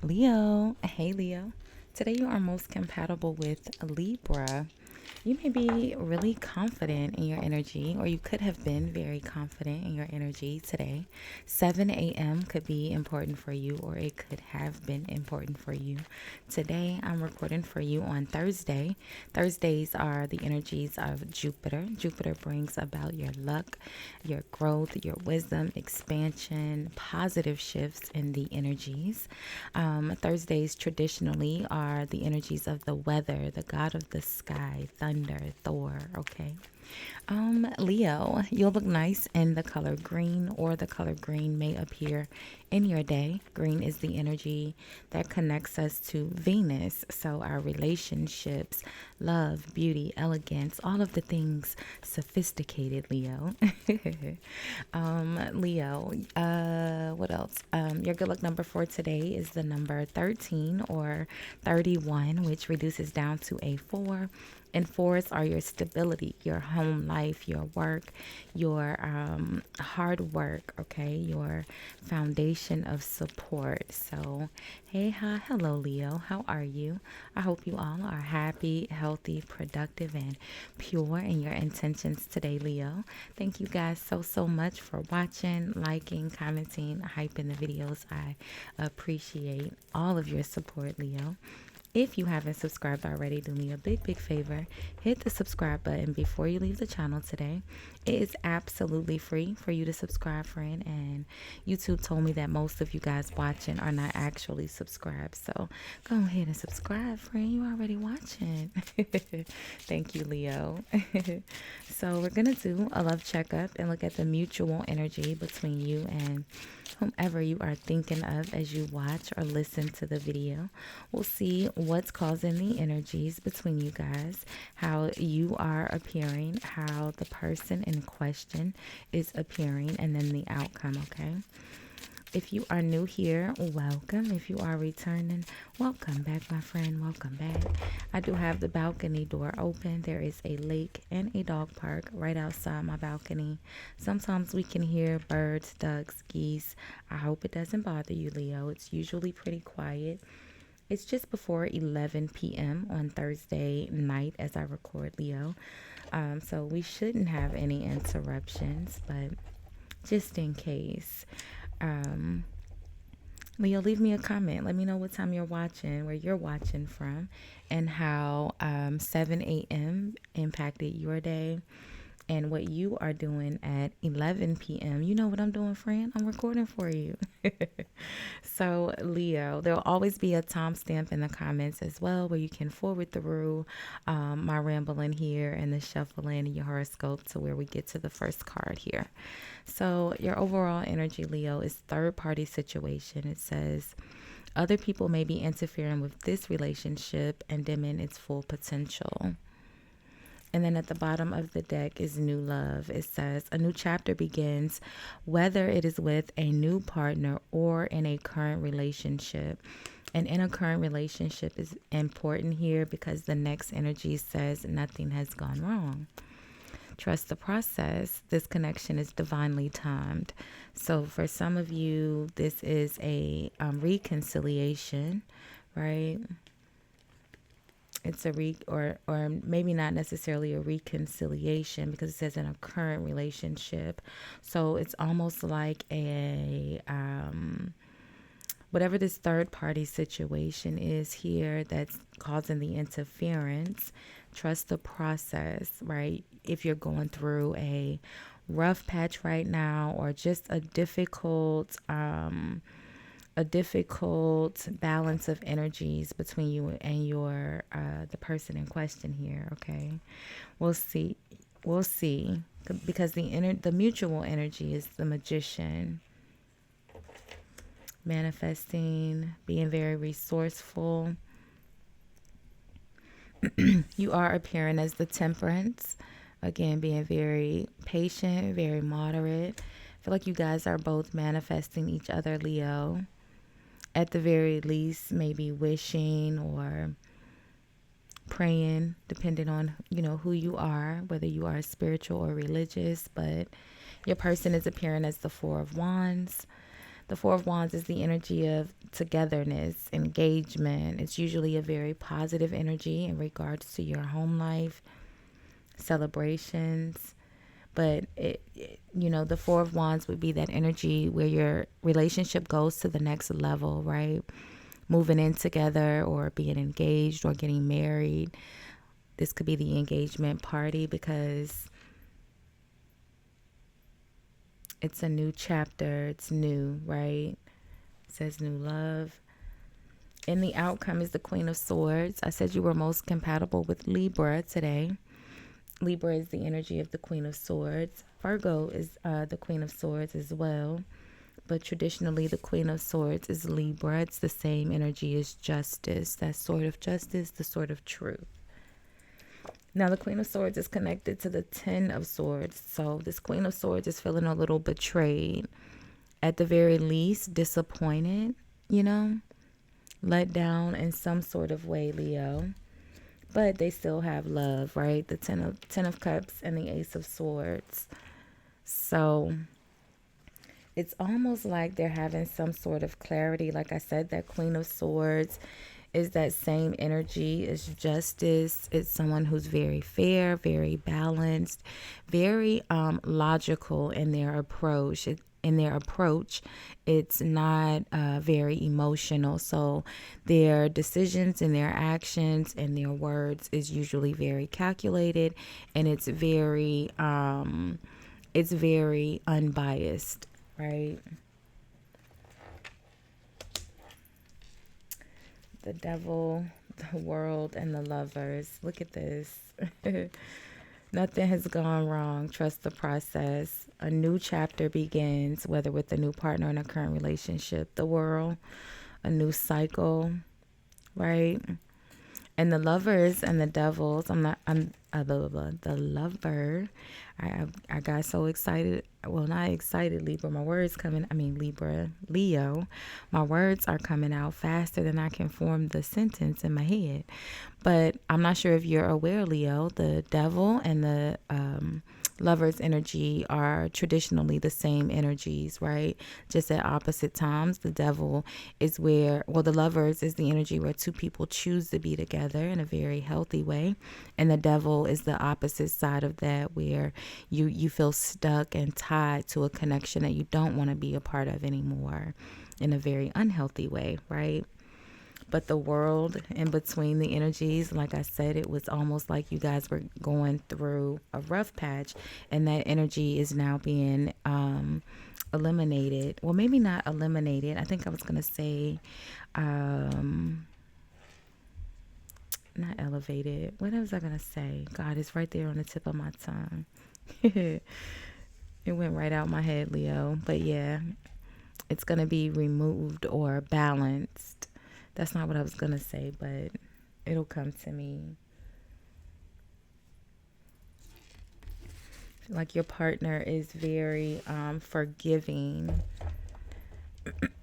Leo, hey Leo. Today you are most compatible with Libra. You may be really confident in your energy, or you could have been very confident in your energy today. 7 a.m. could be important for you, or it could have been important for you. Today, I'm recording for you on Thursday. Thursdays are the energies of Jupiter. Jupiter brings about your luck, your growth, your wisdom, expansion, positive shifts in the energies. Thursdays traditionally are the energies of the weather, the god of the sky, thunder, Thor, okay? Leo, you'll look nice in the color green, or the color green may appear in your day. Green is the energy that connects us to Venus. So, our relationships, love, beauty, elegance, all of the things sophisticated, Leo. Leo, what else? Your good luck number for today is the number 13 or 31, which reduces down to a 4. And fours are your stability, your home life, your work, your hard work, okay? Your foundation of support. So, hey, hi, hello, Leo. How are you? I hope you all are happy, healthy, productive, and pure in your intentions today, Leo. Thank you guys so much for watching, liking, commenting, hyping the videos. I appreciate all of your support, Leo. If you haven't subscribed already, do me a big favor. Hit the subscribe button before you leave the channel today. It is absolutely free for you to subscribe, friend. And YouTube told me that most of you guys watching are not actually subscribed. So go ahead and subscribe, friend. You already watching. Thank you, Leo. So we're going to do a love checkup and look at the mutual energy between you and whomever you are thinking of as you watch or listen to the video. We'll see what's causing the energies between you guys, how you are appearing, how the person in question is appearing, and then the outcome, okay? If you are new here, welcome. If you are returning, welcome back, my friend. Welcome back. I do have the balcony door open. There is a lake and a dog park right outside my balcony. Sometimes we can hear birds, ducks, geese. I hope it doesn't bother you, Leo. It's usually pretty quiet. It's just before 11 p.m. on Thursday night as I record, Leo. So we shouldn't have any interruptions, but just in case. Um, Leo, leave me a comment. Let me know what time you're watching, where you're watching from, and how 7 a.m. impacted your day, and what you are doing at 11 p.m. You know what I'm doing, friend? I'm recording for you. So, Leo, there'll always be a timestamp in the comments as well, where you can forward through my rambling here and the shuffling in your horoscope to where we get to the first card here. So, your overall energy, Leo, is third party situation. It says, other people may be interfering with this relationship and dimming its full potential. And then at the bottom of the deck is new love. It says a new chapter begins, whether it is with a new partner or in a current relationship. And in a current relationship is important here because the next energy says nothing has gone wrong. Trust the process. This connection is divinely timed. So for some of you, this is a reconciliation, right? It's a or maybe not necessarily a reconciliation, because it says in a current relationship. So it's almost like a whatever this third party situation is here that's causing the interference. Trust the process, right? If you're going through a rough patch right now, or just a difficult balance of energies between you and your the person in question here, okay? We'll see. We'll see, because the mutual energy is the Magician. Manifesting, being very resourceful. You are appearing as the Temperance. Again, being very patient, very moderate. I feel like you guys are both manifesting each other, Leo. At the very least, maybe wishing or praying, depending on, who you are, whether you are spiritual or religious. But your person is appearing as the Four of Wands. The Four of Wands is the energy of togetherness, engagement. It's usually a very positive energy in regards to your home life, celebrations. But the Four of Wands would be that energy where your relationship goes to the next level, right? Moving in together or being engaged or getting married. This could be the engagement party because it's a new chapter. It's new, right? It says new love. And the outcome is the Queen of Swords. I said you were most compatible with Libra today. Libra is the energy of the Queen of Swords. Virgo is the Queen of Swords as well. But traditionally, the Queen of Swords is Libra. It's the same energy as justice. That sword of justice, the sword of truth. Now, the Queen of Swords is connected to the Ten of Swords. So this Queen of Swords is feeling a little betrayed. At the very least, disappointed, let down in some sort of way, Leo. But they still have love, right? The Ten of Cups and the Ace of Swords. So it's almost like they're having some sort of clarity. Like I said, that Queen of Swords is that same energy as justice. It's someone who's very fair, very balanced, very logical in their approach. It's not very emotional. So their decisions and their actions and their words is usually very calculated, and it's very unbiased, right? The Devil, the World, and the Lovers. Look at this. Nothing has gone wrong. Trust the process. A new chapter begins, whether with a new partner in a current relationship. The World, a new cycle, right? And the Lovers and the Devils. The Lover. I got so excited. Well, not excited, Libra. Leo. My words are coming out faster than I can form the sentence in my head. But I'm not sure if you're aware, Leo, the Devil and the Lover's energy are traditionally the same energies, right? Just at opposite times. The Devil is the Lovers is the energy where two people choose to be together in a very healthy way. And the Devil is the opposite side of that, where you feel stuck and tied to a connection that you don't want to be a part of anymore in a very unhealthy way, right? But the World in between the energies, like I said, it was almost like you guys were going through a rough patch, and that energy is now being eliminated. Well, maybe not eliminated. I think I was going to say not elevated. What was I going to say? God, it's right there on the tip of my tongue. It went right out my head, Leo. But yeah, it's going to be removed or balanced. That's not what I was going to say, but it'll come to me. Like your partner is very forgiving.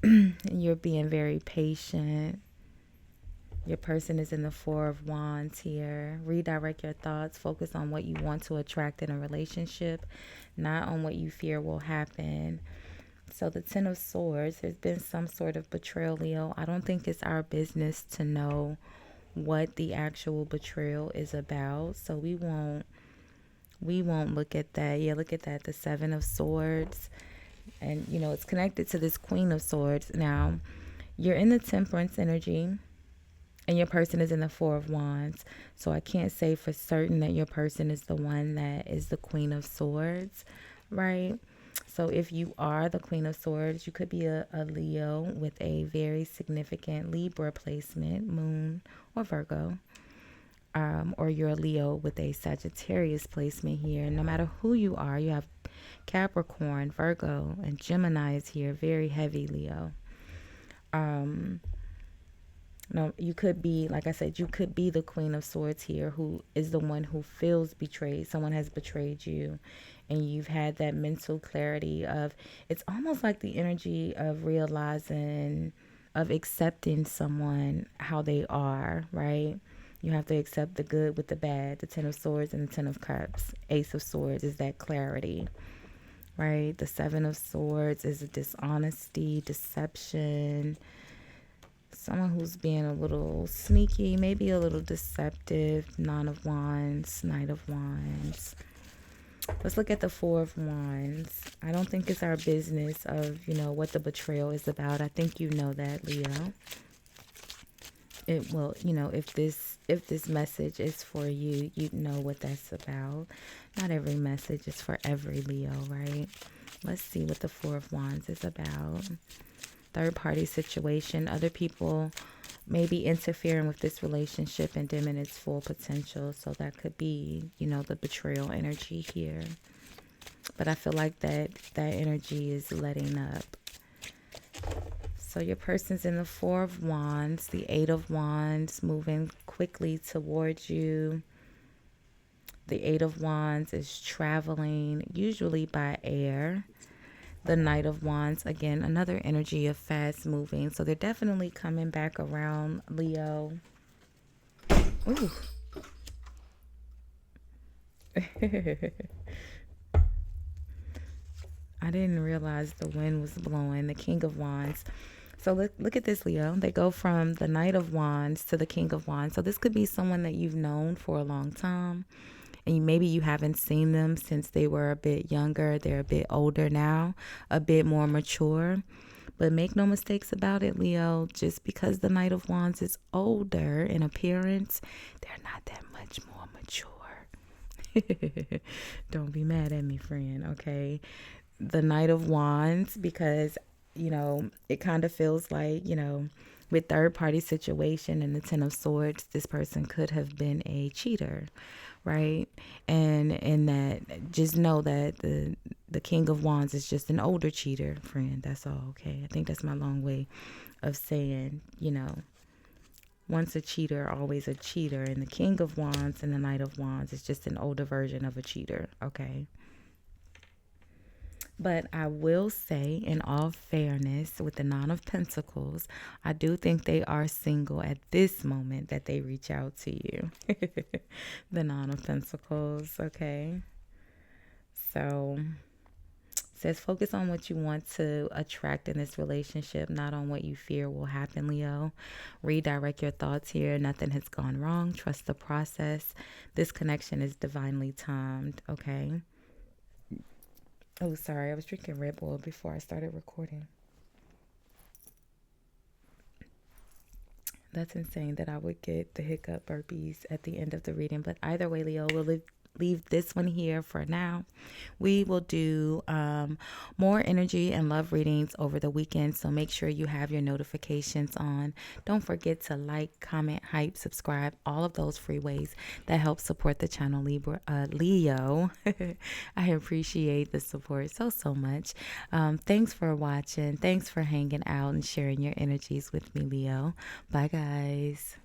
And you're being very patient. Your person is in the Four of Wands here. Redirect your thoughts. Focus on what you want to attract in a relationship, not on what you fear will happen. So the Ten of Swords, there's been some sort of betrayal, Leo. I don't think it's our business to know what the actual betrayal is about. So we won't look at that. Yeah, look at that. The Seven of Swords. And, it's connected to this Queen of Swords. Now, you're in the Temperance energy, and your person is in the Four of Wands. So I can't say for certain that your person is the one that is the Queen of Swords, right? So if you are the Queen of Swords, you could be a Leo with a very significant Libra placement, Moon or Virgo. Or you're a Leo with a Sagittarius placement here. No matter who you are, you have Capricorn, Virgo, and Gemini is here. Very heavy, Leo. No, you could be, like I said, you could be the Queen of Swords here, who is the one who feels betrayed. Someone has betrayed you, and you've had that mental clarity of, it's almost like the energy of realizing, of accepting someone how they are, right? You have to accept the good with the bad. The Ten of Swords and the Ten of Cups. Ace of Swords is that clarity, right? The Seven of Swords is a dishonesty, deception, someone who's being a little sneaky, maybe a little deceptive. Nine of Wands, Knight of Wands. Let's look at the Four of Wands. I don't think it's our business of, what the betrayal is about. I think you know that, Leo. It will, if this message is for you, you know what that's about. Not every message is for every Leo, right? Let's see what the Four of Wands is about. Third party situation. Other people may be interfering with this relationship and dimming its full potential. So that could be, the betrayal energy here. But I feel like that energy is letting up. So your person's in the Four of Wands, the Eight of Wands, moving quickly towards you. The Eight of Wands is traveling, usually by air. The Knight of Wands, again, another energy of fast moving. So they're definitely coming back around, Leo. Ooh. I didn't realize the wind was blowing. The King of Wands. So look at this, Leo. They go from the Knight of Wands to the King of Wands. So this could be someone that you've known for a long time. And maybe you haven't seen them since they were a bit younger. They're a bit older now, a bit more mature. But make no mistakes about it, Leo. Just because the Knight of Wands is older in appearance, they're not that much more mature. Don't be mad at me, friend, okay? The Knight of Wands, because it kind of feels like, with third party situation and the Ten of Swords, this person could have been a cheater, right? And that, just know that the King of Wands is just an older cheater, friend. That's all, okay? I think that's my long way of saying, once a cheater, always a cheater. And the King of Wands and the Knight of Wands is just an older version of a cheater, okay? But I will say, in all fairness, with the Nine of Pentacles, I do think they are single at this moment that they reach out to you. The Nine of Pentacles, okay? So, it says focus on what you want to attract in this relationship, not on what you fear will happen, Leo. Redirect your thoughts here. Nothing has gone wrong. Trust the process. This connection is divinely timed, okay? Oh, sorry. I was drinking Red Bull before I started recording. That's insane that I would get the hiccup burpees at the end of the reading. But either way, Leo, we'll leave this one here for now. We will do more energy and love readings over the weekend. So make sure you have your notifications on. Don't forget to like, comment, hype, subscribe. All of those free ways that help support the channel, Leo. I appreciate the support so much. Thanks for watching. Thanks for hanging out and sharing your energies with me, Leo. Bye, guys.